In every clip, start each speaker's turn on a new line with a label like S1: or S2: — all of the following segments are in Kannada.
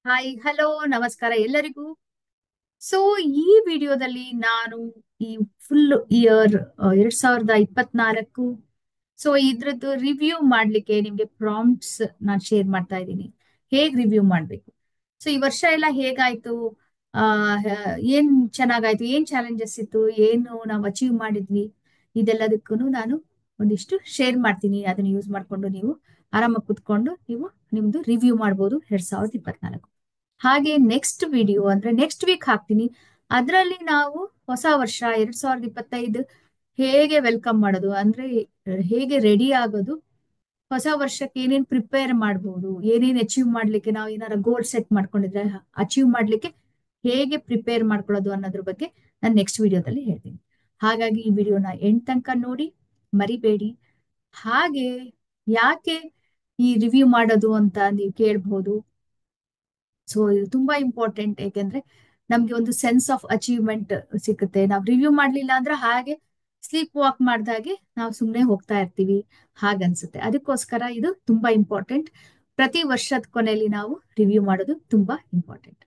S1: ಹಾಯ್ ಹಲೋ ನಮಸ್ಕಾರ ಎಲ್ಲರಿಗೂ. ಸೊ ಈ ವಿಡಿಯೋದಲ್ಲಿ ನಾನು ಈ ಫುಲ್ ಇಯರ್ 2024, ಸೊ ಇದ್ರದ್ದು ರಿವ್ಯೂ ಮಾಡ್ಲಿಕ್ಕೆ ನಿಮ್ಗೆ ಪ್ರಾಂಪ್ಟ್ಸ್ ನಾನು ಶೇರ್ ಮಾಡ್ತಾ ಇದ್ದೀನಿ. ಹೇಗ್ ರಿವ್ಯೂ ಮಾಡ್ಬೇಕು, ಸೊ ಈ ವರ್ಷ ಎಲ್ಲ ಹೇಗಾಯ್ತು, ಆ ಏನ್ ಚೆನ್ನಾಗಾಯ್ತು, ಏನ್ ಚಾಲೆಂಜಸ್ ಇತ್ತು, ಏನು ನಾವು ಅಚೀವ್ ಮಾಡಿದ್ವಿ, ಇದೆಲ್ಲದಕ್ಕೂ ನಾನು ಒಂದಿಷ್ಟು ಶೇರ್ ಮಾಡ್ತೀನಿ. ಅದನ್ನ ಯೂಸ್ ಮಾಡ್ಕೊಂಡು ನೀವು ಆರಾಮಾಗಿ ಕುತ್ಕೊಂಡು ನೀವು ನಿಮ್ದು ರಿವ್ಯೂ ಮಾಡ್ಬೋದು 2024. ಹಾಗೆ ನೆಕ್ಸ್ಟ್ ವಿಡಿಯೋ ಅಂದ್ರೆ ನೆಕ್ಸ್ಟ್ ವೀಕ್ ಹಾಕ್ತೀನಿ. ಅದರಲ್ಲಿ ನಾವು ಹೊಸ ವರ್ಷ 2025 ಹೇಗೆ ವೆಲ್ಕಮ್ ಮಾಡೋದು, ಅಂದ್ರೆ ಹೇಗೆ ರೆಡಿ ಆಗೋದು, ಹೊಸ ವರ್ಷಕ್ಕೆ ಏನೇನ್ ಪ್ರಿಪೇರ್ ಮಾಡ್ಬೋದು, ಏನೇನ್ ಅಚೀವ್ ಮಾಡ್ಲಿಕ್ಕೆ ನಾವು ಏನಾರ ಗೋಲ್ ಸೆಟ್ ಮಾಡ್ಕೊಂಡಿದ್ರೆ ಅಚೀವ್ ಮಾಡ್ಲಿಕ್ಕೆ ಹೇಗೆ ಪ್ರಿಪೇರ್ ಮಾಡ್ಕೊಳ್ಳೋದು ಅನ್ನೋದ್ರ ಬಗ್ಗೆ ನಾನು ನೆಕ್ಸ್ಟ್ ವಿಡಿಯೋದಲ್ಲಿ ಹೇಳ್ತೀನಿ. ಹಾಗಾಗಿ ಈ ವಿಡಿಯೋನ ಎಂಡ್ ತನಕ ನೋಡಿ, ಮರಿಬೇಡಿ. ಹಾಗೆ ಯಾಕೆ ಈ ರಿವ್ಯೂ ಮಾಡೋದು ಅಂತ ನೀವು ಕೇಳ್ಬಹುದು. ಸೊ ಇದು ತುಂಬಾ ಇಂಪಾರ್ಟೆಂಟ್, ಏಕೆಂದ್ರೆ ನಮ್ಗೆ ಒಂದು ಸೆನ್ಸ್ ಆಫ್ ಅಚೀವ್ಮೆಂಟ್ ಸಿಕ್ಕುತ್ತೆ. ನಾವು ರಿವ್ಯೂ ಮಾಡ್ಲಿಲ್ಲ ಅಂದ್ರೆ ಹಾಗೆ ಸ್ಲೀಪ್ ವಾಕ್ ಮಾಡ್ದಾಗೆ ನಾವು ಸುಮ್ಮನೆ ಹೋಗ್ತಾ ಇರ್ತೀವಿ, ಹಾಗನ್ಸುತ್ತೆ. ಅದಕ್ಕೋಸ್ಕರ ಇದು ತುಂಬಾ ಇಂಪಾರ್ಟೆಂಟ್. ಪ್ರತಿ ವರ್ಷದ ಕೊನೆಯಲ್ಲಿ ನಾವು ರಿವ್ಯೂ ಮಾಡೋದು ತುಂಬಾ ಇಂಪಾರ್ಟೆಂಟ್.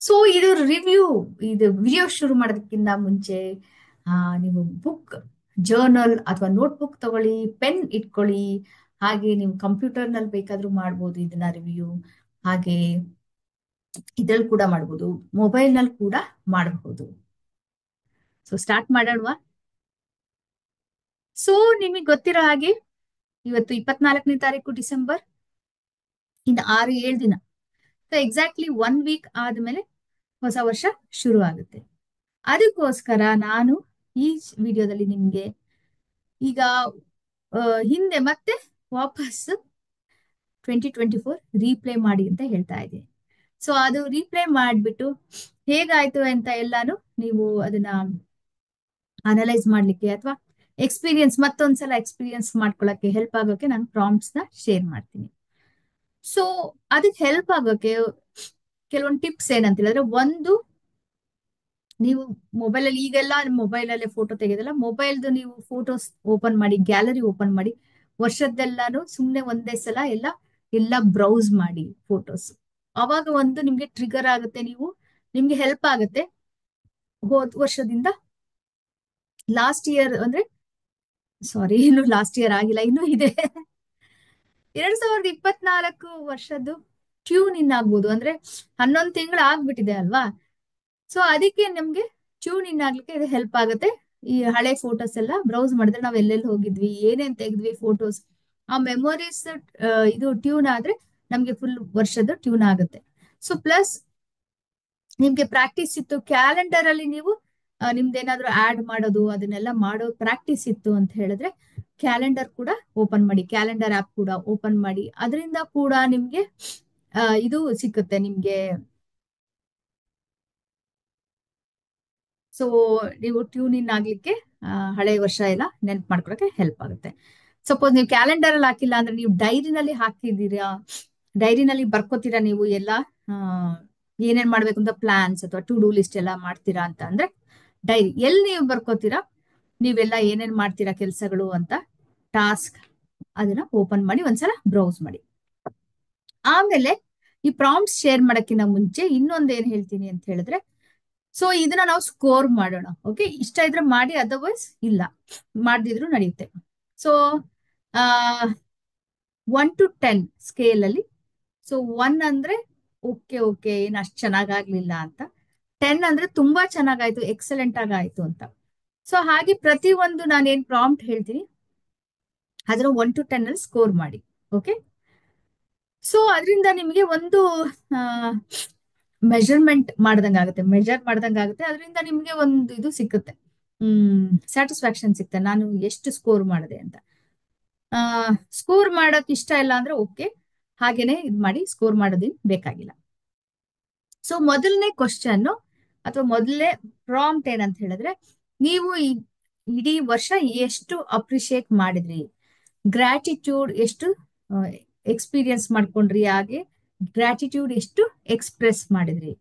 S1: ಸೊ ಇದು ರಿವ್ಯೂ, ಇದು ವಿಡಿಯೋ ಶುರು ಮಾಡೋದಕ್ಕಿಂತ ಮುಂಚೆ ನೀವು ಬುಕ್, ಜರ್ನಲ್ ಅಥವಾ ನೋಟ್ಬುಕ್ ತಗೊಳ್ಳಿ, ಪೆನ್ ಇಟ್ಕೊಳ್ಳಿ. ಹಾಗೆ ನೀವು ಕಂಪ್ಯೂಟರ್ ನಲ್ಲಿ ಬೇಕಾದ್ರೂ ಮಾಡ್ಬೋದು ಇದನ್ನ ರಿವ್ಯೂ. ಹಾಗೆ ಇದ್ರಲ್ಲಿ ಕೂಡ ಮಾಡ್ಬೋದು, ಮೊಬೈಲ್ ನಲ್ಲಿ ಕೂಡ ಮಾಡಬಹುದು. So start ಮಾಡೋಣವಾ? ಸೊ ನಿಮಗೆ ಗೊತ್ತಿರೋ ಹಾಗೆ ಇವತ್ತು 24ನೇ ತಾರೀಕು ಡಿಸೆಂಬರ್, ಇನ್ನು 6-7 ದಿನ, ಸೊ ಎಕ್ಸಾಕ್ಟ್ಲಿ 1 ವೀಕ್ ಆದ್ಮೇಲೆ ಹೊಸ ವರ್ಷ ಶುರು ಆಗುತ್ತೆ. ಅದಕ್ಕೋಸ್ಕರ ನಾನು ಈ ವಿಡಿಯೋದಲ್ಲಿ ನಿಮ್ಗೆ ಈಗ ಹಿಂದೆ ಮತ್ತೆ ವಾಪಸ್ 2024 ರೀಪ್ಲೇ ಮಾಡಿ ಅಂತ ಹೇಳ್ತಾ ಇದ್ದೀನಿ. ಸೊ ಅದು ರೀಪ್ಲೇ ಮಾಡ್ಬಿಟ್ಟು ಹೇಗಾಯ್ತು ಅಂತ ಎಲ್ಲಾನು ನೀವು ಅದನ್ನ ಅನಲೈಸ್ ಮಾಡ್ಲಿಕ್ಕೆ ಅಥವಾ ಮತ್ತೊಂದ್ಸಲ ಎಕ್ಸ್ಪೀರಿಯನ್ಸ್ ಮಾಡ್ಕೊಳಕ್ಕೆ ಹೆಲ್ಪ್ ಆಗೋಕೆ ನಾನು ಪ್ರಾಂಪ್ಟ್ಸ್ ನ ಶೇರ್ ಮಾಡ್ತೀನಿ. ಸೊ ಅದಕ್ಕೆ ಹೆಲ್ಪ್ ಆಗೋಕೆ ಕೆಲವೊಂದು ಟಿಪ್ಸ್ ಏನಂತ ಹೇಳಿದ್ರೆ, ಒಂದು, ನೀವು ಮೊಬೈಲ್ ಅಲ್ಲಿ ಈಗೆಲ್ಲ ಮೊಬೈಲ್ ಅಲ್ಲೇ ಫೋಟೋ ತೆಗೆದಲ್ಲ, ಮೊಬೈಲ್ದು ನೀವು ಫೋಟೋಸ್ ಓಪನ್ ಮಾಡಿ, ಗ್ಯಾಲರಿ ಓಪನ್ ಮಾಡಿ, ವರ್ಷದ್ದೆಲ್ಲಾನು ಸುಮ್ನೆ ಒಂದೇ ಸಲ ಎಲ್ಲ ಬ್ರೌಸ್ ಮಾಡಿ ಫೋಟೋಸ್. ಅವಾಗ ಒಂದು ನಿಮ್ಗೆ ಟ್ರಿಗರ್ ಆಗುತ್ತೆ, ನಿಮ್ಗೆ ಹೆಲ್ಪ್ ಆಗುತ್ತೆ. ಹೋದ್ ವರ್ಷದಿಂದ ಲಾಸ್ಟ್ ಇಯರ್ ಅಂದ್ರೆ, ಸಾರಿ, ಇನ್ನು ಲಾಸ್ಟ್ ಇಯರ್ ಆಗಿಲ್ಲ, ಇನ್ನೂ ಇದೆ. 2024 ವರ್ಷದ್ದು ಟ್ಯೂನ್ ಇನ್ ಆಗ್ಬೋದು, ಅಂದ್ರೆ 11 ತಿಂಗಳು ಆಗ್ಬಿಟ್ಟಿದೆ ಅಲ್ವಾ. ಸೊ ಅದಕ್ಕೆ ನಮ್ಗೆ ಟ್ಯೂನ್ ಇನ್ ಆಗ್ಲಿಕ್ಕೆ ಇದು ಹೆಲ್ಪ್ ಆಗುತ್ತೆ. ಈ ಹಳೆ ಫೋಟೋಸ್ ಎಲ್ಲ ಬ್ರೌಸ್ ಮಾಡಿದ್ರೆ ನಾವ್ ಎಲ್ಲೆಲ್ಲಿ ಹೋಗಿದ್ವಿ, ಏನೇನ್ ತೆಗೆದ್ವಿ ಫೋಟೋಸ್, ಆ ಮೆಮೊರೀಸ್ ಇದು ಟ್ಯೂನ್ ಆದ್ರೆ ನಮ್ಗೆ ಫುಲ್ ವರ್ಷದ ಟ್ಯೂನ್ ಆಗುತ್ತೆ. ಸೊ ಪ್ಲಸ್ ನಿಮ್ಗೆ ಪ್ರಾಕ್ಟೀಸ್ ಇತ್ತು ಕ್ಯಾಲೆಂಡರ್ ಅಲ್ಲಿ, ನೀವು ನಿಮ್ದೇನಾದ್ರೂ ಆಡ್ ಮಾಡೋದು ಅದನ್ನೆಲ್ಲ ಮಾಡೋ ಪ್ರಾಕ್ಟೀಸ್ ಇತ್ತು ಅಂತ ಹೇಳಿದ್ರೆ ಕ್ಯಾಲೆಂಡರ್ ಕೂಡ ಓಪನ್ ಮಾಡಿ, ಕ್ಯಾಲೆಂಡರ್ ಆಪ್ ಕೂಡ ಓಪನ್ ಮಾಡಿ. ಅದರಿಂದ ಕೂಡ ನಿಮ್ಗೆ ಇದು ಸಿಕ್ಕುತ್ತೆ ನಿಮ್ಗೆ. ಸೊ ನೀವು ಟ್ಯೂನ್ ಇನ್ ಆಗ್ಲಿಕ್ಕೆ ಹಳೆ ವರ್ಷ ಎಲ್ಲ ನೆನ್ಪು ಮಾಡ್ಕೊಳಕ್ಕೆ ಹೆಲ್ಪ್ ಆಗುತ್ತೆ. ಸಪೋಸ್ ನೀವು ಕ್ಯಾಲೆಂಡರ್ ಅಲ್ಲಿ ಹಾಕಿಲ್ಲ ಅಂದ್ರೆ ನೀವು ಡೈರಿನಲ್ಲಿ ಹಾಕಿದ್ದೀರಾ, ಡೈರಿನಲ್ಲಿ ಬರ್ಕೋತೀರಾ ನೀವು ಎಲ್ಲ ಆ, ಏನೇನ್ ಮಾಡ್ಬೇಕು ಅಂತ ಪ್ಲಾನ್ಸ್ ಅಥವಾ ಟು ಡೂ ಲಿಸ್ಟ್ ಎಲ್ಲ ಮಾಡ್ತೀರಾ ಅಂತ ಅಂದ್ರೆ, ಡೈರಿ ಎಲ್ಲಿ ನೀವು ಬರ್ಕೋತೀರಾ, ನೀವೆಲ್ಲ ಏನೇನ್ ಮಾಡ್ತೀರಾ ಕೆಲಸಗಳು ಅಂತ ಟಾಸ್ಕ್, ಅದನ್ನ ಓಪನ್ ಮಾಡಿ ಒಂದ್ಸಲ ಬ್ರೌಸ್ ಮಾಡಿ. ಆಮೇಲೆ ಈ ಪ್ರಾಂಪ್ಟ್ಸ್ ಶೇರ್ ಮಾಡಕ್ಕಿಂತ ಮುಂಚೆ ಇನ್ನೊಂದ್ ಏನ್ ಹೇಳ್ತೀನಿ ಅಂತ ಹೇಳಿದ್ರೆ, ಸೊ ಇದನ್ನ ನಾವು ಸ್ಕೋರ್ ಮಾಡೋಣ. ಓಕೆ, ಇಷ್ಟ ಇದ್ರೆ ಮಾಡಿ, ಅದರ್ವೈಸ್ ಇಲ್ಲ, ಮಾಡದಿದ್ರು ನಡೆಯುತ್ತೆ. ಸೊ ಆ 1 to 10 ಸ್ಕೇಲ್ ಅಲ್ಲಿ, ಸೊ 1 ಅಂದ್ರೆ ಓಕೆ ಓಕೆ ಏನ್ ಅಷ್ಟು ಚೆನ್ನಾಗಾಗ್ಲಿಲ್ಲ ಅಂತ, 10 ಅಂದ್ರೆ ತುಂಬಾ ಚೆನ್ನಾಗಾಯ್ತು, ಎಕ್ಸಲೆಂಟ್ ಆಗಾಯ್ತು ಅಂತ. ಸೊ ಹಾಗೆ ಪ್ರತಿ ಒಂದು ನಾನು ಏನ್ ಪ್ರಾಂಪ್ಟ್ ಹೇಳ್ತೀನಿ ಅದನ್ನ 1 to 10 ಅಲ್ಲಿ ಸ್ಕೋರ್ ಮಾಡಿ. ಓಕೆ, ಸೊ ಅದರಿಂದ ನಿಮಗೆ ಒಂದು ಮೆಜರ್ಮೆಂಟ್ ಮೆಜರ್ ಮಾಡ್ದಂಗ ಆಗುತ್ತೆ. ಅದರಿಂದ ನಿಮ್ಗೆ ಒಂದು ಇದು ಸಿಕ್ಕುತ್ತೆ, ಸ್ಯಾಟಿಸ್ಫ್ಯಾಕ್ಷನ್ ಸಿಗುತ್ತೆ, ನಾನು ಎಷ್ಟು ಸ್ಕೋರ್ ಮಾಡಿದೆ ಅಂತ. ಸ್ಕೋರ್ ಮಾಡಕ್ ಇಷ್ಟ ಇಲ್ಲ ಅಂದ್ರೆ ಓಕೆ, ಹಾಗೇನೆ ಇದು ಮಾಡಿ, ಸ್ಕೋರ್ ಮಾಡೋದೇನು ಬೇಕಾಗಿಲ್ಲ. ಸೊ ಮೊದಲನೇ ಕ್ವಶನ್ ಅಥವಾ ಮೊದಲನೇ ಪ್ರಾಂಪ್ಟ್ ಏನಂತ ಹೇಳಿದ್ರೆ, ನೀವು ಈ ಇಡೀ ವರ್ಷ ಎಷ್ಟು ಅಪ್ರಿಶಿಯೇಟ್ ಮಾಡಿದ್ರಿ, ಗ್ರಾಟಿಟ್ಯೂಡ್ ಎಷ್ಟು ಎಕ್ಸ್ಪೀರಿಯನ್ಸ್ ಮಾಡ್ಕೊಂಡ್ರಿ, ಹಾಗೆ ಗ್ರಾಟಿಟ್ಯೂಡ್ ಎಷ್ಟು ಎಕ್ಸ್ಪ್ರೆಸ್ ಮಾಡಿದ್ರಿ.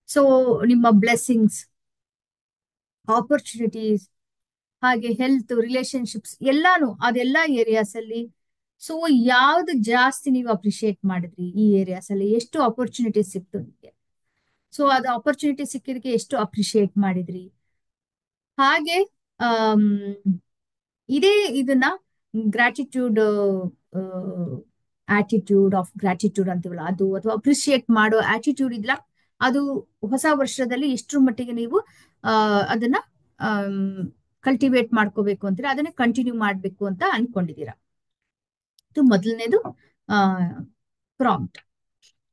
S1: ಸೊ ನಿಮ್ಮ ಬ್ಲೆಸ್ಸಿಂಗ್ಸ್, ಆಪರ್ಚುನಿಟೀಸ್, ಹಾಗೆ ಹೆಲ್ತ್ ರಿಲೇಶನ್ಶಿಪ್ಸ್ ಎಲ್ಲಾನು ಅದೆಲ್ಲ ಏರಿಯಾಸ್ ಅಲ್ಲಿ. ಸೊ ಯಾವ್ದು ಜಾಸ್ತಿ ನೀವು ಅಪ್ರಿಶಿಯೇಟ್ ಮಾಡಿದ್ರಿ ಈ ಏರಿಯಾಸ್ ಅಲ್ಲಿ, ಎಷ್ಟು ಆಪರ್ಚುನಿಟಿ ಸಿಕ್ತು ನಿಮಗೆ, ಸೊ ಅದು ಆಪರ್ಚುನಿಟಿ ಸಿಕ್ಕಿದಕ್ಕೆ ಎಷ್ಟು ಅಪ್ರಿಶಿಯೇಟ್ ಮಾಡಿದ್ರಿ. ಹಾಗೆ ಆಮ್, ಇದೇ ಇದನ್ನ ಗ್ರಾಟಿಟ್ಯೂಡ್ ಆಟಿಟ್ಯೂಡ್ ಆಫ್ ಗ್ರಾಟಿಟ್ಯೂಡ್ ಅಂತೀವಲ್ಲ ಅದು, ಅಥವಾ ಅಪ್ರಿಶಿಯೇಟ್ ಮಾಡೋ ಆಟಿಟ್ಯೂಡ್ ಇದ್ಲ, ಅದು ಹೊಸ ವರ್ಷದಲ್ಲಿ ಎಷ್ಟರ ಮಟ್ಟಿಗೆ ನೀವು ಅದನ್ನ ಕಲ್ಟಿವೇಟ್ ಮಾಡ್ಕೋಬೇಕು ಅಂತೀರಾ, ಅದನ್ನ ಕಂಟಿನ್ಯೂ ಮಾಡ್ಬೇಕು ಅಂತ ಅನ್ಕೊಂಡಿದೀರಾ. ಇದು ಮೊದಲನೇದು ಪ್ರಾಂಪ್ಟ್.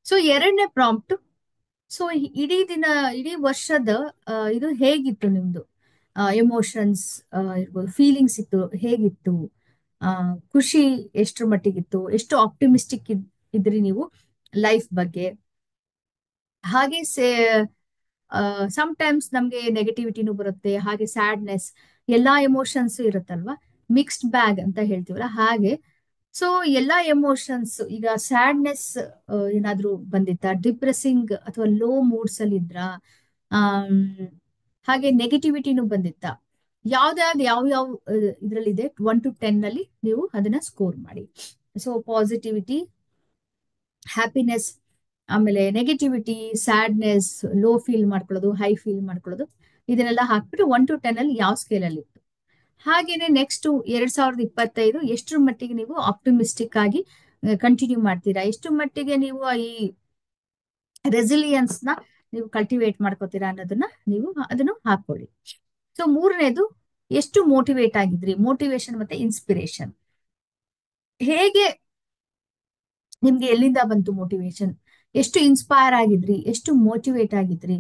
S1: ಸೊ ಎರಡನೇ ಪ್ರಾಂಪ್ಟ್, ಸೊ ಇಡೀ ದಿನ ಇಡೀ ವರ್ಷದ ಇದು ಹೇಗಿತ್ತು ನಿಮ್ದು, ಎಮೋಷನ್ಸ್ ಇರ್ಬೋದು, ಫೀಲಿಂಗ್ಸ್ ಇತ್ತು ಹೇಗಿತ್ತು, ಆ ಖುಷಿ ಎಷ್ಟರ ಮಟ್ಟಿಗಿತ್ತು, ಎಷ್ಟು ಆಪ್ಟಿಮಿಸ್ಟಿಕ್ ಇದ್ರಿ ನೀವು ಲೈಫ್ ಬಗ್ಗೆ. ಹಾಗೆ ಟೈಮ್ಸ್ ನಮ್ಗೆ ನೆಗೆಟಿವಿಟಿನೂ ಬರುತ್ತೆ, ಹಾಗೆ ಸ್ಯಾಡ್ನೆಸ್, ಎಲ್ಲಾ ಎಮೋಷನ್ಸ್ ಇರುತ್ತಲ್ವಾ, ಮಿಕ್ಸ್ಡ್ ಬ್ಯಾಗ್ ಅಂತ ಹೇಳ್ತೀವಲ್ಲ ಹಾಗೆ. ಸೊ ಎಲ್ಲಾ ಎಮೋಷನ್ಸ್, ಈಗ ಸ್ಯಾಡ್ನೆಸ್ ಏನಾದ್ರೂ ಬಂದಿತ್ತಾ, ಡಿಪ್ರೆಸಿಂಗ್ ಅಥವಾ ಲೋ ಮೂಡ್ಸ್ ಅಲ್ಲಿ ಇದ್ರ, ಆಮ್, ಹಾಗೆ ನೆಗೆಟಿವಿಟಿನೂ ಬಂದಿತ್ತಾ, ಯಾವ್ದಾವ್ದು ಯಾವ ಯಾವ ಇದ್ರಲ್ಲಿದೆ 1 to 10 ಅಲ್ಲಿ ನೀವು ಅದನ್ನ ಸ್ಕೋರ್ ಮಾಡಿ. ಸೊ ಪಾಸಿಟಿವಿಟಿ, ಹ್ಯಾಪಿನೆಸ್, ಆಮೇಲೆ ನೆಗೆಟಿವಿಟಿ, ಸ್ಯಾಡ್ನೆಸ್, ಲೋ ಫೀಲ್ ಮಾಡ್ಕೊಳ್ಳೋದು, ಹೈ ಫೀಲ್ ಮಾಡ್ಕೊಳ್ಳೋದು, ಇದನ್ನೆಲ್ಲ ಹಾಕ್ಬಿಟ್ಟು 1 to 10 ಅಲ್ಲಿ ಯಾವ ಸ್ಕೇಲ್ ಅಲ್ಲಿ ಇತ್ತು. ಹಾಗೇನೆ ನೆಕ್ಸ್ಟ್ 2025 ಎಷ್ಟರ ಮಟ್ಟಿಗೆ ನೀವು ಆಪ್ಟಿಮಿಸ್ಟಿಕ್ ಆಗಿ ಕಂಟಿನ್ಯೂ ಮಾಡ್ತೀರಾ, ಎಷ್ಟು ಮಟ್ಟಿಗೆ ನೀವು ಈ ರೆಸಿಲಿಯನ್ಸ್ ನ ನೀವು ಕಲ್ಟಿವೇಟ್ ಮಾಡ್ಕೋತೀರಾ ಅನ್ನೋದನ್ನ ನೀವು ಅದನ್ನು ಹಾಕೊಳ್ಳಿ. ಸೊ ಮೂರನೇದು, ಎಷ್ಟು ಮೋಟಿವೇಟ್ ಆಗಿದ್ರಿ, ಮೋಟಿವೇಶನ್ ಮತ್ತೆ ಇನ್ಸ್ಪಿರೇಷನ್. ಹೇಗೆ ನಿಮ್ಗೆ ಎಲ್ಲಿಂದ ಬಂತು ಮೋಟಿವೇಶನ್, ಎಷ್ಟು ಇನ್ಸ್ಪೈರ್ ಆಗಿದ್ರಿ, ಎಷ್ಟು ಮೋಟಿವೇಟ್ ಆಗಿದ್ರಿ,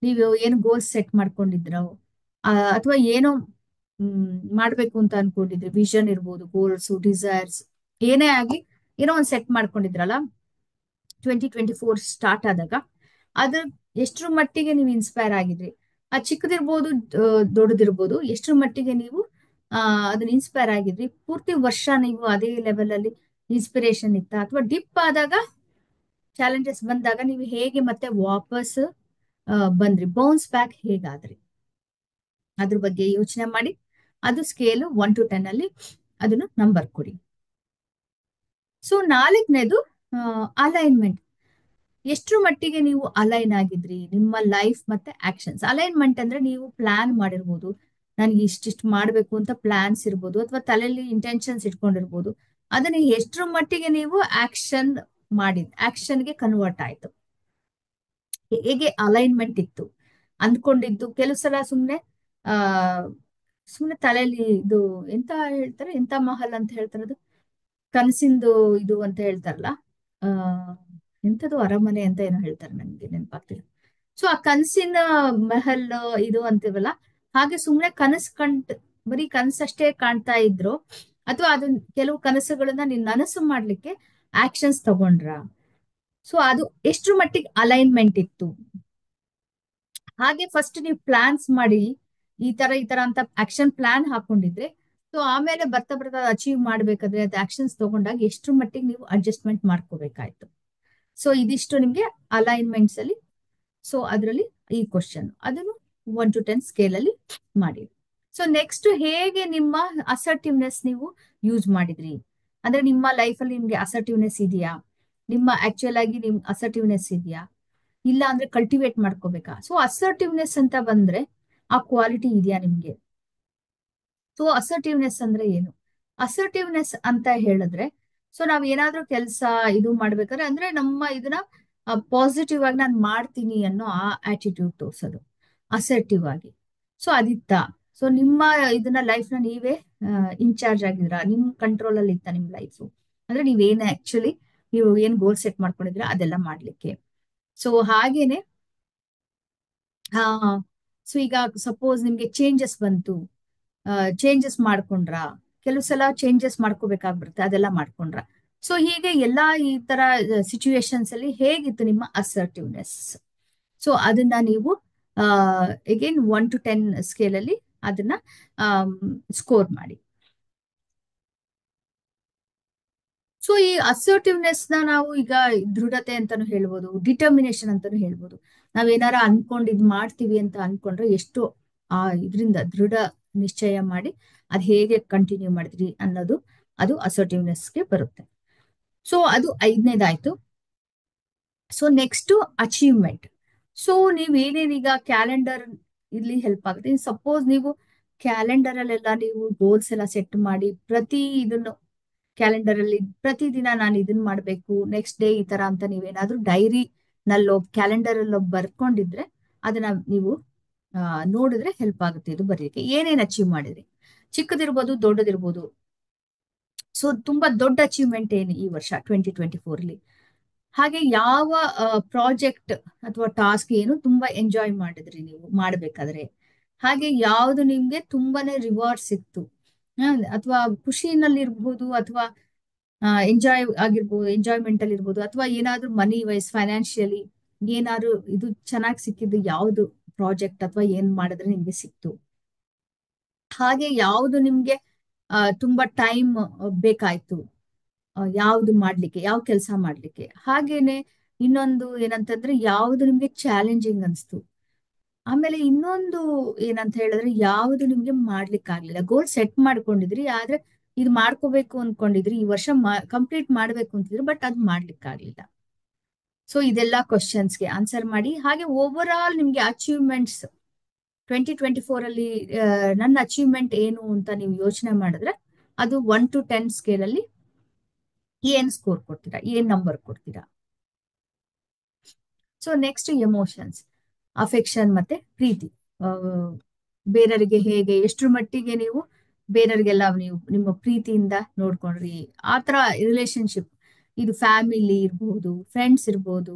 S1: ನೀವು ಏನು ಗೋಲ್ಸ್ ಸೆಟ್ ಮಾಡ್ಕೊಂಡಿದ್ರೋ, ಅಥವಾ ಏನೋ ಮಾಡ್ಬೇಕು ಅಂತ ಅನ್ಕೊಂಡಿದ್ರಿ, ವಿಷನ್ ಇರ್ಬೋದು, ಗೋಲ್ಸ್, ಡಿಸೈರ್ಸ್, ಏನೇ ಆಗ್ಲಿ ಏನೋ ಒಂದು ಸೆಟ್ ಮಾಡ್ಕೊಂಡಿದ್ರಲ್ಲ 2024 ಸ್ಟಾರ್ಟ್ ಆದಾಗ, ಅದ್ರ ಎಷ್ಟರ ಮಟ್ಟಿಗೆ ನೀವು ಇನ್ಸ್ಪೈರ್ ಆಗಿದ್ರಿ, ಆ ಚಿಕ್ಕದಿರ್ಬೋದು ದೊಡ್ಡದಿರ್ಬೋದು, ಎಷ್ಟರ ಮಟ್ಟಿಗೆ ನೀವು ಅದನ್ನ ಇನ್ಸ್ಪೈರ್ ಆಗಿದ್ರಿ, ಪೂರ್ತಿ ವರ್ಷ ನೀವು ಅದೇ ಲೆವೆಲ್ ಅಲ್ಲಿ ಇನ್ಸ್ಪಿರೇಷನ್ ಇತ್ತ, ಅಥವಾ ಡಿಪ್ ಆದಾಗ ಚಾಲೆಂಜಸ್ ಬಂದಾಗ ನೀವು ಹೇಗೆ ಮತ್ತೆ ವಾಪಸ್ ಬಂದ್ರಿ, ಬೌನ್ಸ್ ಬ್ಯಾಕ್ ಹೇಗಾದ್ರಿ, ಅದ್ರ ಬಗ್ಗೆ ಯೋಚನೆ ಮಾಡಿ ಅದು ಸ್ಕೇಲ್ 1 to 10 ಅಲ್ಲಿ ಅದನ್ನು ನಂಬರ್ ಕೊಡಿ. ಸೊ ನಾಲ್ಕನೇದು ಅಲೈನ್ಮೆಂಟ್, ಎಷ್ಟರ ಮಟ್ಟಿಗೆ ನೀವು ಅಲೈನ್ ಆಗಿದ್ರಿ ನಿಮ್ಮ ಲೈಫ್ ಮತ್ತೆ ಆಕ್ಷನ್ಸ್. ಅಲೈನ್ಮೆಂಟ್ ಅಂದ್ರೆ ನೀವು ಪ್ಲಾನ್ ಮಾಡಿರ್ಬೋದು, ನನಗೆ ಇಷ್ಟಿಷ್ಟು ಮಾಡ್ಬೇಕು ಅಂತ ಪ್ಲಾನ್ಸ್ ಇರ್ಬೋದು, ಅಥವಾ ತಲೆಯಲ್ಲಿ ಇಂಟೆನ್ಷನ್ಸ್ ಇಟ್ಕೊಂಡಿರ್ಬೋದು, ಅದನ್ನ ಎಷ್ಟರ ಮಟ್ಟಿಗೆ ನೀವು ಆಕ್ಷನ್ಗೆ ಕನ್ವರ್ಟ್ ಆಯ್ತು, ಹೇಗೆ ಅಲೈನ್ಮೆಂಟ್ ಇತ್ತು. ಅಂದ್ಕೊಂಡಿದ್ದು ಕೆಲವು ಸಲ ಆ ಸುಮ್ನೆ ತಲೆಯಲ್ಲಿ ಇದು ಎಂತ ಹೇಳ್ತಾರೆ, ಎಂತ ಮಹಲ್ ಅಂತ ಹೇಳ್ತಾರೆ, ಅದು ಕನಸಿಂದು ಇದು ಅಂತ ಹೇಳ್ತಾರಲ್ಲ, ಆ ಎಂತದು ಅರಮನೆ ಅಂತ ಏನೋ ಹೇಳ್ತಾರೆ, ನನ್ಗೆ ನೆನಪಾಗ್ತಿಲ್ಲ. ಸೊ ಆ ಕನಸಿನ ಮಹಲ್ ಇದು ಅಂತೀವಲ್ಲ, ಹಾಗೆ ಸುಮ್ನೆ ಬರೀ ಕನಸಷ್ಟೇ ಕಾಣ್ತಾ ಇದ್ರು, ಅಥವಾ ಅದನ್ನ ಕೆಲವು ಕನಸುಗಳನ್ನ ನೀನ್ ನನಸು ಮಾಡ್ಲಿಕ್ಕೆ ಆಕ್ಷನ್ಸ್ ತಗೊಂಡ್ರ. ಸೊ ಅದು ಎಷ್ಟ್ರ ಮಟ್ಟಿಗೆ ಅಲೈನ್ಮೆಂಟ್ ಇತ್ತು. ಹಾಗೆ ಫಸ್ಟ್ ನೀವು ಪ್ಲಾನ್ಸ್ ಮಾಡಿ ಈ ತರ ಅಂತ ಆಕ್ಷನ್ ಪ್ಲಾನ್ ಹಾಕೊಂಡಿದ್ರೆ, ಸೊ ಆಮೇಲೆ ಬರ್ತಾ ಬರ್ತಾ ಅಚೀವ್ ಮಾಡ್ಬೇಕಾದ್ರೆ ಅದು ಆಕ್ಷನ್ಸ್ ತಗೊಂಡಾಗ ಎಷ್ಟ್ರ ಮಟ್ಟಿಗೆ ನೀವು ಅಡ್ಜಸ್ಟ್ಮೆಂಟ್ ಮಾಡ್ಕೋಬೇಕಾಯ್ತು. ಸೊ ಇದಿಷ್ಟು ನಿಮ್ಗೆ ಅಲೈನ್ಮೆಂಟ್ಸ್ ಅಲ್ಲಿ. ಸೊ ಅದರಲ್ಲಿ ಈ ಕ್ವಶನ್ ಅದನ್ನು 1 to 10 ಸ್ಕೇಲ್ ಅಲ್ಲಿ ಮಾಡಿ. ಸೊ ನೆಕ್ಸ್ಟ್, ಹೇಗೆ ನಿಮ್ಮ ಅಸರ್ಟಿವ್ನೆಸ್ ನೀವು ಯೂಸ್ ಮಾಡಿದ್ರಿ, ಅಂದ್ರೆ ನಿಮ್ಮ ಲೈಫ್ ಅಲ್ಲಿ ನಿಮ್ಗೆ ಅಸರ್ಟಿವ್ನೆಸ್ ಇದೆಯಾ, ನಿಮ್ಮ ಆಕ್ಚುಯಲ್ ಆಗಿ ನಿಮ್ ಅಸರ್ಟಿವ್ನೆಸ್ ಇದೆಯಾ, ಇಲ್ಲ ಅಂದ್ರೆ ಕಲ್ಟಿವೇಟ್ ಮಾಡ್ಕೋಬೇಕಾ. ಸೊ ಅಸರ್ಟಿವ್ನೆಸ್ ಅಂತ ಬಂದ್ರೆ ಆ ಕ್ವಾಲಿಟಿ ಇದೆಯಾ ನಿಮ್ಗೆ. ಸೊ ಅಸರ್ಟಿವ್ನೆಸ್ ಅಂದ್ರೆ ಏನು, ಅಸರ್ಟಿವ್ನೆಸ್ ಅಂತ ಹೇಳಿದ್ರೆ, ಸೊ ನಾವ್ ಏನಾದ್ರೂ ಕೆಲಸ ಇದು ಮಾಡ್ಬೇಕಾದ್ರೆ ಅಂದ್ರೆ ನಮ್ಮ ಇದನ್ನ ಪಾಸಿಟಿವ್ ಆಗಿ ನಾನು ಮಾಡ್ತೀನಿ ಅನ್ನೋ ಆ ಆಟಿಟ್ಯೂಡ್ ತೋರ್ಸೋದು ಅಸರ್ಟಿವ್ ಆಗಿ. ಸೊ ಅದಿತ್ತ, ಸೊ ನಿಮ್ಮ ಇದನ್ನ ಲೈಫ್ ನ ನೀವೇ ಇನ್ಚಾರ್ಜ್ ಆಗಿದ್ರ, ನಿಮ್ ಕಂಟ್ರೋಲ್ ಅಲ್ಲಿ ಇತ್ತ ನಿಮ್ ಲೈಫ್, ಅಂದ್ರೆ ನೀವೇನ್ ಆಕ್ಚುಲಿ ನೀವು ಏನ್ ಗೋಲ್ ಸೆಟ್ ಮಾಡ್ಕೊಂಡಿದ್ರ ಅದೆಲ್ಲ ಮಾಡ್ಲಿಕ್ಕೆ. ಸೊ ಹಾಗೇನೆ ಸೊ ಈಗ ಸಪೋಸ್ ನಿಮ್ಗೆ ಚೇಂಜಸ್ ಬಂತು, ಚೇಂಜಸ್ ಮಾಡ್ಕೊಂಡ್ರ, ಕೆಲವು ಸಲ ಚೇಂಜಸ್ ಮಾಡ್ಕೋಬೇಕಾಗ್ಬಿಡುತ್ತೆ, ಅದೆಲ್ಲ ಮಾಡ್ಕೊಂಡ್ರ. ಸೊ ಹೀಗೆ ಎಲ್ಲಾ ಈ ತರ ಸಿಚುವೇಶನ್ಸ್ ಅಲ್ಲಿ ಹೇಗಿತ್ತು ನಿಮ್ಮ ಅಸರ್ಟಿವ್ನೆಸ್. ಸೊ ಅದನ್ನ ನೀವು ಅಗೇನ್ 1 to 10 ಸ್ಕೇಲ್ ಅಲ್ಲಿ ಅದನ್ನ ಸ್ಕೋರ್ ಮಾಡಿ. ಸೊ ಈ ಅಸರ್ಟಿವ್ನೆಸ್ ನ ನಾವು ಈಗ ದೃಢತೆ ಅಂತಾನು ಹೇಳ್ಬೋದು, ಡಿಟರ್ಮಿನೇಷನ್ ಅಂತಾನು ಹೇಳ್ಬೋದು. ನಾವೇನಾರ ಅನ್ಕೊಂಡ್ ಇದ್ ಮಾಡ್ತೀವಿ ಅಂತ ಅನ್ಕೊಂಡ್ರೆ ಎಷ್ಟು ಆ ಇದರಿಂದ ನಿಶ್ಚಯ ಮಾಡಿ ಅದು ಹೇಗೆ ಕಂಟಿನ್ಯೂ ಮಾಡಿದ್ರಿ ಅನ್ನೋದು ಅದು ಅಸರ್ಟಿವ್ನೆಸ್ಗೆ ಬರುತ್ತೆ. ಸೊ ಅದು ಐದನೇದಾಯ್ತು. So next achievement. ಸೊ ನೀವ್ ಏನೇನೀಗ ಕ್ಯಾಲೆಂಡರ್ ಇಲ್ಲಿ ಹೆಲ್ಪ್ ಆಗುತ್ತೆ. ಸಪೋಸ್ ನೀವು ಕ್ಯಾಲೆಂಡರ್ ಅಲ್ಲೆಲ್ಲ ನೀವು ಗೋಲ್ಸ್ ಎಲ್ಲ ಸೆಟ್ ಮಾಡಿ ಪ್ರತಿ ಇದನ್ನು ಕ್ಯಾಲೆಂಡರ್ ಅಲ್ಲಿ ಪ್ರತಿದಿನ ನಾನು ಇದನ್ನ ಮಾಡ್ಬೇಕು ನೆಕ್ಸ್ಟ್ ಡೇ ಈ ತರ ಅಂತ ನೀವೇನಾದ್ರೂ ಡೈರಿ ನಲ್ಲೋ ಕ್ಯಾಲೆಂಡರ್ ಅಲ್ಲೋ ಬರ್ಕೊಂಡಿದ್ರೆ ಅದನ್ನ ನೀವು ನೋಡಿದ್ರೆ ಹೆಲ್ಪ್ ಆಗುತ್ತೆ ಇದು ಬರೀಲಿಕ್ಕೆ. ಏನೇನ್ ಅಚೀವ್ ಮಾಡಿದ್ರಿ, ಚಿಕ್ಕದಿರ್ಬೋದು ದೊಡ್ಡದಿರ್ಬೋದು. ಸೊ ತುಂಬಾ ದೊಡ್ಡ ಅಚೀವ್ಮೆಂಟ್ ಏನು ಈ ವರ್ಷ 2024 ಅಲ್ಲಿ, ಹಾಗೆ ಯಾವ ಪ್ರಾಜೆಕ್ಟ್ ಅಥವಾ ಟಾಸ್ಕ್ ಏನು ತುಂಬಾ ಎಂಜಾಯ್ ಮಾಡಿದ್ರಿ ನೀವು ಮಾಡ್ಬೇಕಾದ್ರೆ, ಹಾಗೆ ಯಾವ್ದು ನಿಮ್ಗೆ ತುಂಬಾನೇ ರಿವಾರ್ಡ್ ಸಿಕ್ತು, ಅಥವಾ ಖುಷಿನಲ್ಲಿ ಇರ್ಬೋದು ಅಥವಾ ಎಂಜಾಯ್ಮೆಂಟ್ ಅಲ್ಲಿ ಇರ್ಬೋದು, ಅಥವಾ ಏನಾದ್ರೂ ಮನಿ ವೈಸ್ ಫೈನಾನ್ಷಿಯಲಿ ಏನಾದ್ರು ಇದು ಚೆನ್ನಾಗಿ ಸಿಕ್ಕಿದ್ದು ಯಾವ್ದು ಪ್ರಾಜೆಕ್ಟ್ ಅಥವಾ ಏನ್ ಮಾಡಿದ್ರೆ ನಿಮ್ಗೆ ಸಿಕ್ತು, ಹಾಗೆ ಯಾವ್ದು ನಿಮ್ಗೆ ತುಂಬಾ ಟೈಮ್ ಬೇಕಾಯ್ತು ಯಾವ್ದು ಮಾಡ್ಲಿಕ್ಕೆ, ಯಾವ ಕೆಲಸ ಮಾಡ್ಲಿಕ್ಕೆ. ಹಾಗೇನೆ ಇನ್ನೊಂದು ಏನಂತಂದ್ರೆ ಯಾವ್ದು ನಿಮ್ಗೆ ಚಾಲೆಂಜಿಂಗ್ ಅನ್ಸ್ತು. ಆಮೇಲೆ ಇನ್ನೊಂದು ಏನಂತ ಹೇಳಿದ್ರೆ ಯಾವ್ದು ನಿಮ್ಗೆ ಮಾಡ್ಲಿಕ್ಕೆ ಆಗ್ಲಿಲ್ಲ. ಗೋಲ್ ಸೆಟ್ ಮಾಡ್ಕೊಂಡಿದ್ರಿ, ಆದ್ರೆ ಇದು ಮಾಡ್ಕೋಬೇಕು ಅನ್ಕೊಂಡಿದ್ರಿ, ಈ ವರ್ಷ ಕಂಪ್ಲೀಟ್ ಮಾಡ್ಬೇಕು ಅಂತಿದ್ರಿ, ಬಟ್ ಅದ್ ಮಾಡ್ಲಿಕ್ಕೆ ಆಗ್ಲಿಲ್ಲ. ಸೊ ಇದೆಲ್ಲ ಕ್ವಶನ್ಸ್ಗೆ ಆನ್ಸರ್ ಮಾಡಿ. ಹಾಗೆ ಓವರ್ ಆಲ್ ನಿಮ್ಗೆ ಅಚೀವ್ಮೆಂಟ್ಸ್ 2024 ಅಲ್ಲಿ ನನ್ನ ಅಚೀವ್ಮೆಂಟ್ ಏನು ಅಂತ ನೀವು ಯೋಚನೆ ಮಾಡಿದ್ರೆ ಅದು 1 to 10 ಸ್ಕೇಲ್ ಅಲ್ಲಿ ಏನ್ ಸ್ಕೋರ್ ಕೊಡ್ತೀರಾ, ಏನ್ ನಂಬರ್ ಕೊಡ್ತೀರಾ. ಸೊ ನೆಕ್ಸ್ಟ್ ಎಮೋಷನ್ಸ್, ಅಫೆಕ್ಷನ್ ಮತ್ತೆ ಪ್ರೀತಿ. ಬೇರೆಯವರಿಗೆ ಹೇಗೆ ಎಷ್ಟ್ರ ಮಟ್ಟಿಗೆ ನೀವು ಬೇರೆಯವ್ರಿಗೆಲ್ಲ ನೀವು ನಿಮ್ಮ ಪ್ರೀತಿಯಿಂದ ನೋಡ್ಕೊಂಡ್ರಿ, ಆತರ ರಿಲೇಶನ್ಶಿಪ್, ಇದು ಫ್ಯಾಮಿಲಿ ಇರ್ಬೋದು, ಫ್ರೆಂಡ್ಸ್ ಇರ್ಬೋದು,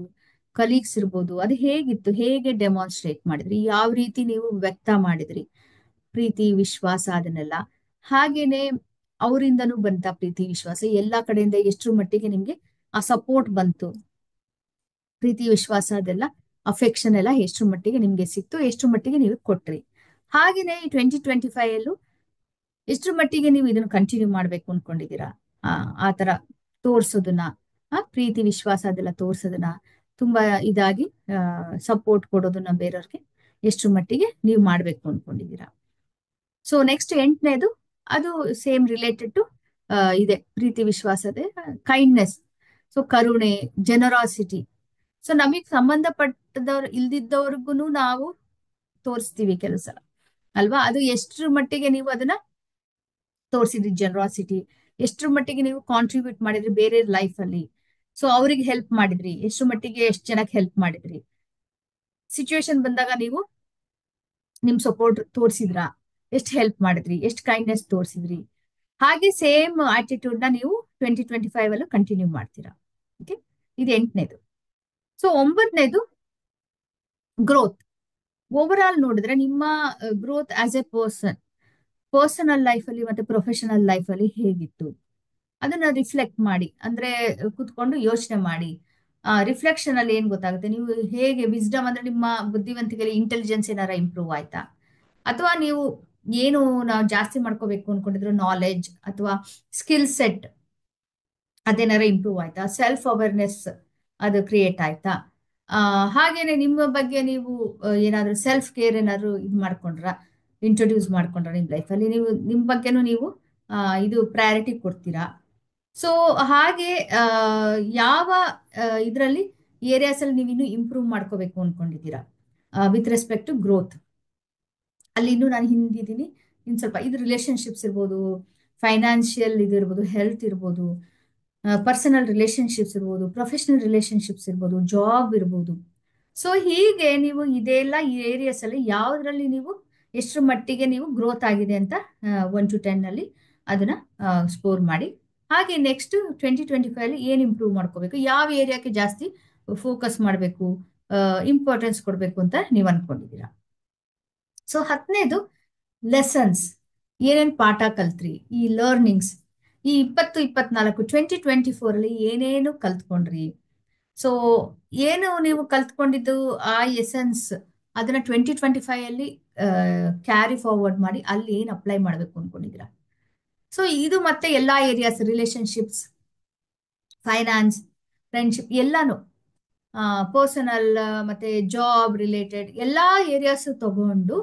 S1: ಕಲೀಗ್ಸ್ ಇರ್ಬೋದು, ಅದು ಹೇಗಿತ್ತು, ಹೇಗೆ ಡೆಮಾನ್ಸ್ಟ್ರೇಟ್ ಮಾಡಿದ್ರಿ, ಯಾವ ರೀತಿ ನೀವು ವ್ಯಕ್ತ ಮಾಡಿದ್ರಿ ಪ್ರೀತಿ ವಿಶ್ವಾಸ ಅದನ್ನೆಲ್ಲ. ಹಾಗೇನೆ ಅವರಿಂದನೂ ಬಂತ ಪ್ರೀತಿ ವಿಶ್ವಾಸ, ಎಲ್ಲಾ ಕಡೆಯಿಂದ ಎಷ್ಟ್ರ ಮಟ್ಟಿಗೆ ನಿಮ್ಗೆ ಆ ಸಪೋರ್ಟ್ ಬಂತು, ಪ್ರೀತಿ ವಿಶ್ವಾಸ ಅದೆಲ್ಲ ಅಫೆಕ್ಷನ್ ಎಲ್ಲ ಎಷ್ಟ್ರ ಮಟ್ಟಿಗೆ ನಿಮ್ಗೆ ಸಿಕ್ತು, ಎಷ್ಟ್ರ ಮಟ್ಟಿಗೆ ನೀವು ಕೊಟ್ರಿ. ಹಾಗೇನೆ ಈ 2025 ಅಲ್ಲೂ ಎಷ್ಟ್ರ ಮಟ್ಟಿಗೆ ನೀವು ಇದನ್ನ ಕಂಟಿನ್ಯೂ ಮಾಡ್ಬೇಕು ಅನ್ಕೊಂಡಿದೀರಾ, ಆತರ ತೋರ್ಸೋದನ್ನ, ಪ್ರೀತಿ ವಿಶ್ವಾಸ ಅದೆಲ್ಲ ತೋರ್ಸೋದನ್ನ, ತುಂಬಾ ಇದಾಗಿ ಸಪೋರ್ಟ್ ಕೊಡೋದನ್ನ ಬೇರೆಯವ್ರಿಗೆ ಎಷ್ಟ್ರ ಮಟ್ಟಿಗೆ ನೀವು ಮಾಡ್ಬೇಕು ಅನ್ಕೊಂಡಿದೀರಾ. ಸೊ ನೆಕ್ಸ್ಟ್ ಎಂಟನೇದು ಅದು ಸೇಮ್ ರಿಲೇಟೆಡ್ ಟು ಇದೆ ಪ್ರೀತಿ ವಿಶ್ವಾಸದೇ ಕೈಂಡ್ನೆಸ್. ಸೊ ಕರುಣೆ, ಜನರಾಸಿಟಿ. ಸೊ ನಮಗ್ ಸಂಬಂಧಪಟ್ಟದವ್ರು ಇಲ್ದಿದ್ದವ್ರಿಗೂ ನಾವು ತೋರಿಸ್ತೀವಿ ಕೆಲಸ ಅಲ್ವಾ, ಅದು ಎಷ್ಟ್ರ ಮಟ್ಟಿಗೆ ನೀವು ಅದನ್ನ ತೋರಿಸಿದ್ರಿ, ಜನರಾಸಿಟಿ ಎಷ್ಟ್ರ ಮಟ್ಟಿಗೆ ನೀವು ಕಾಂಟ್ರಿಬ್ಯೂಟ್ ಮಾಡಿದ್ರಿ ಬೇರೆ ಲೈಫ್ ಅಲ್ಲಿ. ಸೊ ಅವ್ರಿಗೆ ಹೆಲ್ಪ್ ಮಾಡಿದ್ರಿ, ಎಷ್ಟ್ರ ಮಟ್ಟಿಗೆ ಎಷ್ಟ್ ಜನಕ್ಕೆ ಹೆಲ್ಪ್ ಮಾಡಿದ್ರಿ, ಸಿಚುವೇಶನ್ ಬಂದಾಗ ನೀವು ನಿಮ್ ಸಪೋರ್ಟ್ ತೋರಿಸಿದ್ರಾ, ಎಷ್ಟು ಹೆಲ್ಪ್ ಮಾಡಿದ್ರಿ, ಎಷ್ಟು ಕೈಂಡ್ನೆಸ್ ತೋರಿಸಿದ್ರಿ. ಹಾಗೆ ಸೇಮ್ ಆಟಿಟ್ಯೂಡ್ ನ ನೀವು 2025 ಅಲ್ಲೂ ಕಂಟಿನ್ಯೂ ಮಾಡ್ತೀರಾ. ಓಕೆ, ಇದು ಎಂಟನೇದು. ಸೊ ಒಂಬತ್ತನೇದು ಗ್ರೋತ್. ಓವರ್ ಆಲ್ ನೋಡಿದ್ರೆ ನಿಮ್ಮ growth as a personal life ಅಲ್ಲಿ ಮತ್ತೆ ಪ್ರೊಫೆಷನಲ್ ಲೈಫ್ ಅಲ್ಲಿ ಹೇಗಿತ್ತು ಅದನ್ನ ರಿಫ್ಲೆಕ್ಟ್ ಮಾಡಿ, ಅಂದ್ರೆ ಕುತ್ಕೊಂಡು ಯೋಚನೆ ಮಾಡಿ. ರಿಫ್ಲೆಕ್ಷನ್ ಅಲ್ಲಿ ಏನ್ ಗೊತ್ತಾಗುತ್ತೆ, ನೀವು ಹೇಗೆ ವಿಸ್ಡಮ್ ಅಂದ್ರೆ ನಿಮ್ಮ ಬುದ್ಧಿವಂತಿಕೆಯಲ್ಲಿ ಇಂಟೆಲಿಜೆನ್ಸ್ ಏನಾರ ಇಂಪ್ರೂವ್ ಆಯ್ತಾ, ಅಥವಾ ನೀವು ಏನು ನಾವು ಜಾಸ್ತಿ ಮಾಡ್ಕೋಬೇಕು ಅನ್ಕೊಂಡಿದ್ರು ನಾಲೆಡ್ಜ್ ಅಥವಾ ಸ್ಕಿಲ್ ಸೆಟ್ ಅದೇನಾರ ಇಂಪ್ರೂವ್ ಆಯ್ತಾ, ಸೆಲ್ಫ್ ಅವೇರ್ನೆಸ್ ಅದು ಕ್ರಿಯೇಟ್ ಆಯ್ತಾ, ಹಾಗೇನೆ ನಿಮ್ಮ ಬಗ್ಗೆ ನೀವು ಏನಾದ್ರು ಸೆಲ್ಫ್ ಕೇರ್ ಏನಾದ್ರು ಇದು ಮಾಡ್ಕೊಂಡ್ರ, ಇಂಟ್ರೊಡ್ಯೂಸ್ ಮಾಡ್ಕೊಂಡ್ರ ನಿಮ್ ಲೈಫಲ್ಲಿ, ನೀವು ನಿಮ್ ಬಗ್ಗೆನೂ ನೀವು ಇದು ಪ್ರಯಾರಿಟಿ ಕೊಡ್ತೀರಾ. ಸೊ ಹಾಗೆ ಯಾವ ಇದರಲ್ಲಿ ಏರಿಯಾಸ್ ಅಲ್ಲಿ ನೀವು ಇನ್ನೂ ಇಂಪ್ರೂವ್ ಮಾಡ್ಕೋಬೇಕು ಅನ್ಕೊಂಡಿದ್ದೀರಾ ವಿತ್ ರೆಸ್ಪೆಕ್ಟ್ ಟು ಗ್ರೋತ್. ಅಲ್ಲಿ ಇನ್ನೂ ನಾನು ಹಿಂದಿದ್ದೀನಿ, ಇನ್ ಸ್ವಲ್ಪ ಇದು ರಿಲೇಶನ್ಶಿಪ್ಸ್ ಇರ್ಬೋದು, ಫೈನಾನ್ಷಿಯಲ್ ಇದು ಇರ್ಬೋದು, ಹೆಲ್ತ್ ಇರ್ಬೋದು, ಪರ್ಸನಲ್ ರಿಲೇಶನ್ಶಿಪ್ಸ್ ಇರ್ಬೋದು, ಪ್ರೊಫೆಷನಲ್ ರಿಲೇಶನ್ಶಿಪ್ಸ್ ಇರ್ಬೋದು, ಜಾಬ್ ಇರ್ಬೋದು. ಸೊ ಹೀಗೆ ನೀವು ಇದೆಲ್ಲ ಈ ಏರಿಯಾಸ್ ಅಲ್ಲಿ ಯಾವ್ದ್ರಲ್ಲಿ ನೀವು ಎಷ್ಟರ ಮಟ್ಟಿಗೆ ನೀವು ಗ್ರೋತ್ ಆಗಿದೆ ಅಂತ 1 to 10 ಅಲ್ಲಿ ಅದನ್ನ ಸ್ಕೋರ್ ಮಾಡಿ. ಹಾಗೆ ನೆಕ್ಸ್ಟ್ 2025 ಅಲ್ಲಿ ಏನ್ ಇಂಪ್ರೂವ್ ಮಾಡ್ಕೋಬೇಕು, ಯಾವ ಏರಿಯಾಕ್ಕೆ ಜಾಸ್ತಿ ಫೋಕಸ್ ಮಾಡಬೇಕು, ಇಂಪಾರ್ಟೆನ್ಸ್ ಕೊಡಬೇಕು ಅಂತ ನೀವು ಅನ್ಕೊಂಡಿದ್ದೀರಾ. ಸೊ 10ನೇದು ಲೆಸನ್ಸ್, ಏನೇನ್ ಪಾಠ ಕಲ್ತ್ರಿ, ಈ ಲರ್ನಿಂಗ್ಸ್ ಈ 2024 2024 ಅಲ್ಲಿ ಏನೇನು ಕಲ್ತ್ಕೊಂಡ್ರಿ. ಸೊ ಏನು ನೀವು ಕಲ್ತ್ಕೊಂಡಿದ್ದು ಆ ಎಸೆನ್ಸ್ ಅದನ್ನ 2025 ಅಲ್ಲಿ ಕ್ಯಾರಿ ಫಾರ್ವರ್ಡ್ ಮಾಡಿ ಅಲ್ಲಿ ಏನ್ ಅಪ್ಲೈ ಮಾಡ್ಬೇಕು ಅನ್ಕೊಂಡಿದ್ದೀರಾ. ಸೊ ಇದು ಮತ್ತೆ ಎಲ್ಲಾ ಏರಿಯಾಸ್, ರಿಲೇಶನ್ಶಿಪ್ಸ್, ಫೈನಾನ್ಸ್, ಫ್ರೆಂಡ್ಶಿಪ್ ಎಲ್ಲಾನು, ಪರ್ಸನಲ್ ಮತ್ತೆ ಜಾಬ್ ರಿಲೇಟೆಡ್ ಎಲ್ಲಾ ಏರಿಯಾಸ್ ತಗೊಂಡು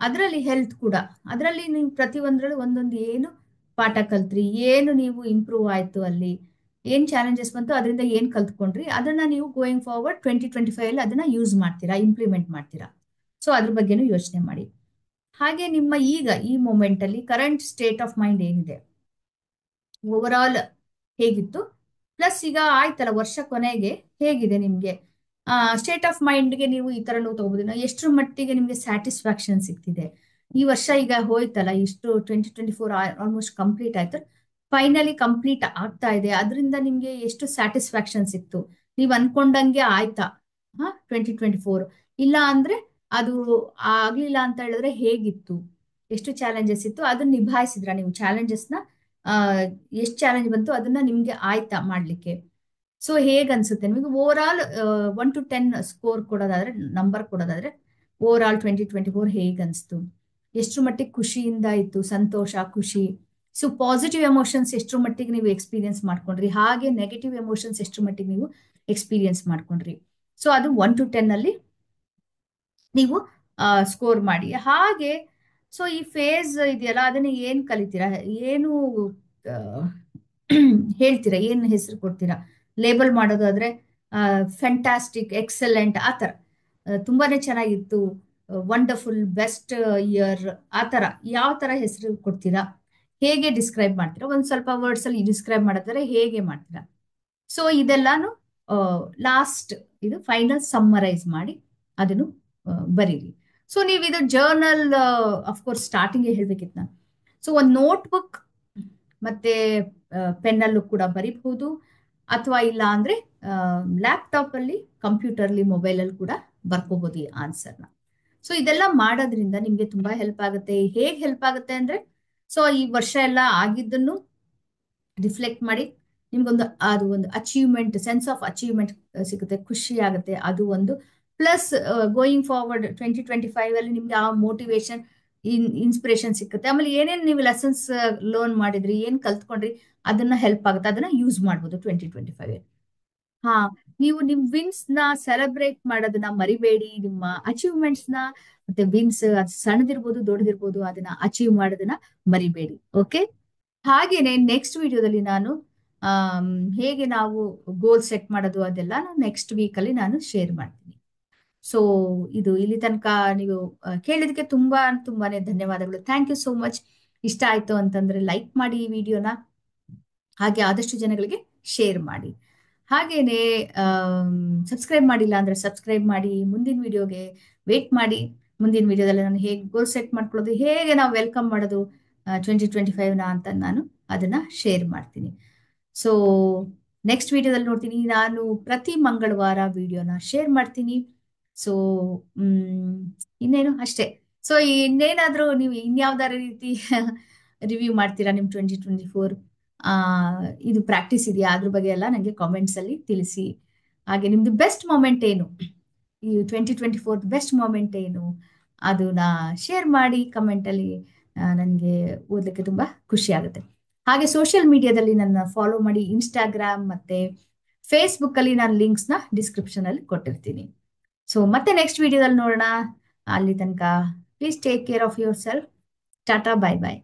S1: ಅದರಲ್ಲಿ ಹೆಲ್ತ್ ಕೂಡ. ಅದರಲ್ಲಿ ನೀವು ಪ್ರತಿಯೊಂದರಲ್ಲಿ ಒಂದೊಂದು ಏನು ಪಾಠ ಕಲ್ತ್ರಿ, ಏನು ನೀವು ಇಂಪ್ರೂವ್ ಆಯ್ತು ಅಲ್ಲಿ, ಏನ್ ಚಾಲೆಂಜಸ್ ಬಂತು, ಅದರಿಂದ ಏನ್ ಕಲ್ತ್ಕೊಂಡ್ರಿ, ಅದನ್ನ ನೀವು ಗೋಯಿಂಗ್ ಫಾರ್ವರ್ಡ್ 2025 ಅಲ್ಲಿ ಅದನ್ನ ಯೂಸ್ ಮಾಡ್ತೀರಾ, ಇಂಪ್ಲಿಮೆಂಟ್ ಮಾಡ್ತೀರಾ. ಸೊ ಅದ್ರ ಬಗ್ಗೆನೂ ಯೋಚನೆ ಮಾಡಿ. ಹಾಗೆ ನಿಮ್ಮ ಈಗ ಈ ಮೂಮೆಂಟ್ ಅಲ್ಲಿ ಕರೆಂಟ್ ಸ್ಟೇಟ್ ಆಫ್ ಮೈಂಡ್ ಏನಿದೆ, ಓವರ್ ಆಲ್ ಹೇಗಿತ್ತು, ಪ್ಲಸ್ ಈಗ ಆಯ್ತಲ್ಲ ವರ್ಷ ಕೊನೆಗೆ ಹೇಗಿದೆ ನಿಮ್ಗೆ ಸ್ಟೇಟ್ ಆಫ್ ಮೈಂಡ್ಗೆ ನೀವು ಈ ತರನು ತಗೋಬಹುದು. ಎಷ್ಟರ ಮಟ್ಟಿಗೆ ನಿಮ್ಗೆ ಸ್ಯಾಟಿಸ್ಫ್ಯಾಕ್ಷನ್ ಸಿಗ್ತಿದೆ ಈ ವರ್ಷ, ಈಗ ಹೋಯ್ತಲ್ಲ ಇಷ್ಟು 2024 ಆಲ್ಮೋಸ್ಟ್ ಕಂಪ್ಲೀಟ್ ಆಯ್ತು, ಫೈನಲಿ ಕಂಪ್ಲೀಟ್ ಆಗ್ತಾ ಇದೆ, ಅದರಿಂದ ನಿಮ್ಗೆ ಎಷ್ಟು ಸ್ಯಾಟಿಸ್ಫ್ಯಾಕ್ಷನ್ ಸಿಕ್ತು, ನೀವ್ ಅನ್ಕೊಂಡಂಗೆ ಆಯ್ತಾ 2024, ಇಲ್ಲ ಅಂದ್ರೆ ಅದು ಆಗ್ಲಿಲ್ಲ ಅಂತ ಹೇಳಿದ್ರೆ ಹೇಗಿತ್ತು, ಎಷ್ಟು ಚಾಲೆಂಜಸ್ ಇತ್ತು, ಅದನ್ನ ನಿಭಾಯಿಸಿದ್ರ ನೀವು ಚಾಲೆಂಜಸ್ನ, ಎಷ್ಟು ಚಾಲೆಂಜ್ ಬಂತು ಅದನ್ನ ನಿಮ್ಗೆ ಆಯ್ತಾ ಮಾಡ್ಲಿಕ್ಕೆ. ಸೊ ಹೇಗ್ ಅನ್ಸುತ್ತೆ ನಿಮಗೆ ಓವರ್ ಆಲ್ 1 to 10 ಸ್ಕೋರ್ ಕೊಡೋದಾದ್ರೆ, ನಂಬರ್ ಕೊಡೋದಾದ್ರೆ, ಓವರ್ ಆಲ್ 2024 ಹೇಗ್ ಅನ್ಸ್ತು, ಎಷ್ಟ್ರ ಮಟ್ಟಿಗೆ ಖುಷಿಯಿಂದ ಇತ್ತು, ಸಂತೋಷ, ಖುಷಿ. ಸೊ ಪಾಸಿಟಿವ್ ಎಮೋಷನ್ಸ್ ಎಷ್ಟ್ರ ಮಟ್ಟಿಗೆ ನೀವು ಎಕ್ಸ್ಪೀರಿಯನ್ಸ್ ಮಾಡ್ಕೊಂಡ್ರಿ, ಹಾಗೆ ನೆಗೆಟಿವ್ ಎಮೋಷನ್ಸ್ ಎಷ್ಟ್ರ ಮಟ್ಟಿಗೆ ನೀವು ಎಕ್ಸ್ಪೀರಿಯನ್ಸ್ ಮಾಡ್ಕೊಂಡ್ರಿ. ಸೊ ಅದು 1 to 10 ಅಲ್ಲಿ ನೀವು ಸ್ಕೋರ್ ಮಾಡಿ. ಹಾಗೆ ಸೊ ಈ ಫೇಸ್ ಇದೆಯಲ್ಲ ಅದನ್ನ ಏನ್ ಕಲಿತೀರಾ, ಏನು ಆ, ಹೇಳ್ತೀರಾ, ಏನ್ ಹೆಸರು ಕೊಡ್ತೀರಾ, ಲೇಬಲ್ ಮಾಡೋದಾದ್ರೆ ಫ್ಯಾಂಟಾಸ್ಟಿಕ್, ಎಕ್ಸಲೆಂಟ್, ಆ ಥರ ತುಂಬಾನೇ ಚೆನ್ನಾಗಿತ್ತು, ವಂಡರ್ಫುಲ್, ಬೆಸ್ಟ್ ಇಯರ್, ಆ ಥರ ಯಾವ ಥರ ಹೆಸರು ಕೊಡ್ತೀರಾ, ಹೇಗೆ ಡಿಸ್ಕ್ರೈಬ್ ಮಾಡ್ತೀರಾ, ಒಂದ್ ಸ್ವಲ್ಪ ವರ್ಡ್ಸ್ ಅಲ್ಲಿ ಡಿಸ್ಕ್ರೈಬ್ ಮಾಡೋದಾದ್ರೆ ಹೇಗೆ ಮಾಡ್ತೀರಾ. ಸೊ ಇದೆಲ್ಲಾನು ಲಾಸ್ಟ್ ಇದು ಫೈನಲ್ ಸಮ್ಮರೈಸ್ ಮಾಡಿ ಅದನ್ನು ಬರೀರಿ. ಸೊ ನೀವು ಇದು ಜರ್ನಲ್ ಅಫ್ಕೋರ್ಸ್ ಸ್ಟಾರ್ಟಿಂಗ್ ಹೇಳ್ಬೇಕಿತ್ತು ನಾನು. ಸೊ ಒಂದು ನೋಟ್ ಬುಕ್ ಮತ್ತೆ ಪೆನ್ನಲ್ಲೂ ಕೂಡ ಬರೀಬಹುದು, ಅಥವಾ ಇಲ್ಲ ಅಂದ್ರೆ ಲ್ಯಾಪ್ಟಾಪ್ ಅಲ್ಲಿ, ಕಂಪ್ಯೂಟರ್ ಅಲ್ಲಿ, ಮೊಬೈಲ್ ಅಲ್ಲಿ ಕೂಡ ಬರ್ಕೋಬಹುದು ಈ ಆನ್ಸರ್ನ. ಸೊ ಇದೆಲ್ಲ ಮಾಡೋದ್ರಿಂದ ನಿಮ್ಗೆ ತುಂಬಾ ಹೆಲ್ಪ್ ಆಗುತ್ತೆ. ಹೇಗೆ ಹೆಲ್ಪ್ ಆಗುತ್ತೆ ಅಂದ್ರೆ, ಸೊ ಈ ವರ್ಷ ಎಲ್ಲ ಆಗಿದ್ದನ್ನು ರಿಫ್ಲೆಕ್ಟ್ ಮಾಡಿ ನಿಮ್ಗೊಂದು ಅದು ಒಂದು ಅಚೀವ್ಮೆಂಟ್, ಸೆನ್ಸ್ ಆಫ್ ಅಚೀವ್ಮೆಂಟ್ ಸಿಗುತ್ತೆ, ಖುಷಿ ಆಗುತ್ತೆ, ಅದು ಒಂದು. ಪ್ಲಸ್ ಗೋಯಿಂಗ್ ಫಾರ್ವರ್ಡ್ 2025 ಅಲ್ಲಿ ನಿಮ್ಗೆ ಆ ಮೋಟಿವೇಶನ್, ಇನ್ಸ್ಪಿರೇಷನ್ ಸಿಕ್ಕುತ್ತೆ. ಆಮೇಲೆ ಏನೇನು ನೀವು ಲೆಸನ್ಸ್ ಲರ್ನ್ ಮಾಡಿದ್ರಿ, ಏನ್ ಕಲ್ತ್ಕೊಂಡ್ರಿ, ಅದನ್ನ ಹೆಲ್ಪ್ ಆಗುತ್ತೆ, ಅದನ್ನ ಯೂಸ್ ಮಾಡ್ಬೋದು 2025. ಹಾ, ನೀವು ನಿಮ್ ವಿನ್ಸ್ ನ ಸೆಲೆಬ್ರೇಟ್ ಮಾಡೋದನ್ನ ಮರಿಬೇಡಿ, ನಿಮ್ಮ ಅಚೀವ್ಮೆಂಟ್ಸ್ ನ, ಮತ್ತೆ ವಿನ್ಸ್ ಅದು ಸಣ್ಣದಿರ್ಬೋದು ದೊಡ್ಡದಿರ್ಬೋದು, ಅದನ್ನ ಅಚೀವ್ ಮಾಡೋದನ್ನ ಮರಿಬೇಡಿ. ಓಕೆ. ಹಾಗೇನೆ ನೆಕ್ಸ್ಟ್ ವಿಡಿಯೋದಲ್ಲಿ ನಾನು ಹೇಗೆ ನಾವು ಗೋಲ್ ಸೆಟ್ ಮಾಡೋದು ಅದೆಲ್ಲ ನೆಕ್ಸ್ಟ್ ವೀಕ್ ಅಲ್ಲಿ ನಾನು ಶೇರ್ ಮಾಡ್ತೀನಿ. ಸೊ ಇದು ಇಲ್ಲಿ ತನಕ ನೀವು ಕೇಳಿದಕ್ಕೆ ತುಂಬಾನೇ ಧನ್ಯವಾದಗಳು. Thank you so much. ಇಷ್ಟ ಆಯ್ತು ಅಂತಂದ್ರೆ ಲೈಕ್ ಮಾಡಿ ಈ ವಿಡಿಯೋನ, ಹಾಗೆ ಆದಷ್ಟು ಜನಗಳಿಗೆ ಶೇರ್ ಮಾಡಿ. ಹಾಗೇನೆ ಸಬ್ಸ್ಕ್ರೈಬ್ ಮಾಡಿಲ್ಲ ಅಂದ್ರೆ ಸಬ್ಸ್ಕ್ರೈಬ್ ಮಾಡಿ, ಮುಂದಿನ ವಿಡಿಯೋಗೆ ವೇಟ್ ಮಾಡಿ. ಮುಂದಿನ ವಿಡಿಯೋದಲ್ಲಿ ನಾನು ಹೇಗೆ ಗೋಲ್ ಸೆಟ್ ಮಾಡ್ಕೊಳ್ಳೋದು, ಹೇಗೆ ನಾವು ವೆಲ್ಕಮ್ ಮಾಡೋದು 2025ನ ಅಂತ ನಾನು ಅದನ್ನ ಶೇರ್ ಮಾಡ್ತೀನಿ. ಸೊ ನೆಕ್ಸ್ಟ್ ವಿಡಿಯೋದಲ್ಲಿ ನೋಡ್ತೀನಿ. ನಾನು ಪ್ರತಿ ಮಂಗಳವಾರ ವಿಡಿಯೋನ ಶೇರ್ ಮಾಡ್ತೀನಿ. ಸೊ ಇನ್ನೇನು ಅಷ್ಟೇ. ಸೊ ಇನ್ನೇನಾದ್ರೂ ನೀವು ಇನ್ಯಾವ್ದಾರ ರೀತಿ ರಿವ್ಯೂ ಮಾಡ್ತೀರಾ ನಿಮ್ 2024, ಇದು ಪ್ರಾಕ್ಟೀಸ್ ಇದೆಯಾ, ಅದ್ರ ಬಗ್ಗೆ ಎಲ್ಲ ನನಗೆ ಕಾಮೆಂಟ್ಸ್ ಅಲ್ಲಿ ತಿಳಿಸಿ. ಹಾಗೆ ನಿಮ್ದು ಬೆಸ್ಟ್ ಮೊಮೆಂಟ್ ಏನು, ಈ 2024 ಬೆಸ್ಟ್ ಮೊಮೆಂಟ್ ಏನು, ಅದನ್ನ ಶೇರ್ ಮಾಡಿ ಕಮೆಂಟ್ ಅಲ್ಲಿ. ನನಗೆ ಓದಲಿಕ್ಕೆ ತುಂಬಾ ಖುಷಿ ಆಗುತ್ತೆ. ಹಾಗೆ ಸೋಷಿಯಲ್ ಮೀಡಿಯಾದಲ್ಲಿ ನನ್ನ ಫಾಲೋ ಮಾಡಿ, ಇನ್ಸ್ಟಾಗ್ರಾಮ್ ಮತ್ತೆ ಫೇಸ್ಬುಕ್ ಅಲ್ಲಿ ನಾನು ಲಿಂಕ್ಸ್ ನ ಡಿಸ್ಕ್ರಿಪ್ಷನ್ ಅಲ್ಲಿ ಕೊಟ್ಟಿರ್ತೀನಿ. ಸೊ ಮತ್ತೆ ನೆಕ್ಸ್ಟ್ ವಿಡಿಯೋದಲ್ಲಿ ನೋಡೋಣ. ಅಲ್ಲಿ ತನಕ please take care of your self. Tata, bye bye.